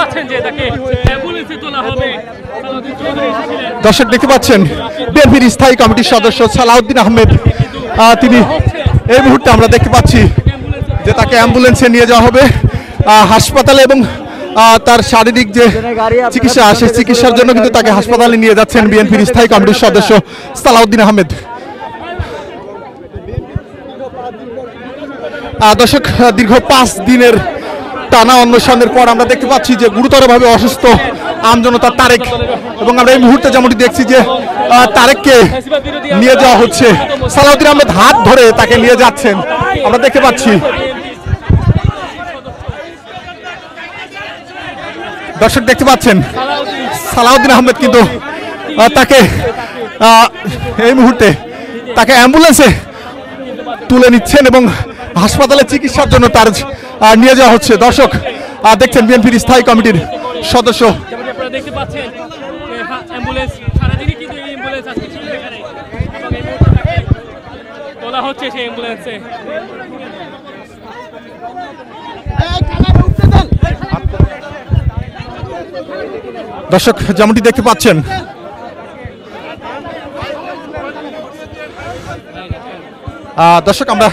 পাচ্ছেন যে তাকে অ্যাম্বুলেন্সে তোলা হবে। দর্শক দেখতে পাচ্ছেন বিএনপির স্থায়ী কমিটির সদস্য সালাউদ্দিন আহমেদ, তিনি এই মুহূর্তে আমরা দেখতে পাচ্ছি যে তাকে অ্যাম্বুলেন্সে নিয়ে যাওয়া হবে হাসপাতালে, এবং তার শারীরিক যে চিকিৎসা সেই চিকিৎসার জন্য কিন্তু তাকে হাসপাতালে নিয়ে যাচ্ছেন বিএনপির স্থায়ী কমিটির সদস্য সালাউদ্দিন আহমেদ। দর্শক দীর্ঘ 5 দিনের টানা অন্বেষণের পর আমরা দেখতে পাচ্ছি যে গুরুতরভাবে অসুস্থ আমজনতা তারেক, এবং আমরা এই মুহূর্তে যেমনটি দেখছি যে তারেককে নিয়ে যাওয়া হচ্ছে, সালাউদ্দিন আহমেদ হাত ধরে তাকে নিয়ে যাচ্ছেন আমরা দেখতে পাচ্ছি। দর্শক দেখতে পাচ্ছেন সালাউদ্দিন আহমেদ কিন্তু তাকে এই মুহূর্তে তাকে অ্যাম্বুলেন্সে তুলে নিচ্ছেন এবং হাসপাতালে চিকিৎসার জন্য তার নিয়ে যাওয়া হচ্ছে। দর্শক দেখছেন বিএনপির স্থায়ী কমিটির সদস্য, আপনারা দেখতে পাচ্ছেন যে অ্যাম্বুলেন্স সারাদিনই কিন্তু এই অ্যাম্বুলেন্স আজকে ছিল এখানে, এবং এই মুহূর্তে তাকে তোলা হচ্ছে সেই অ্যাম্বুলেন্সে। দর্শক যেমনটি দেখতে পাচ্ছেন দর্শক আমরা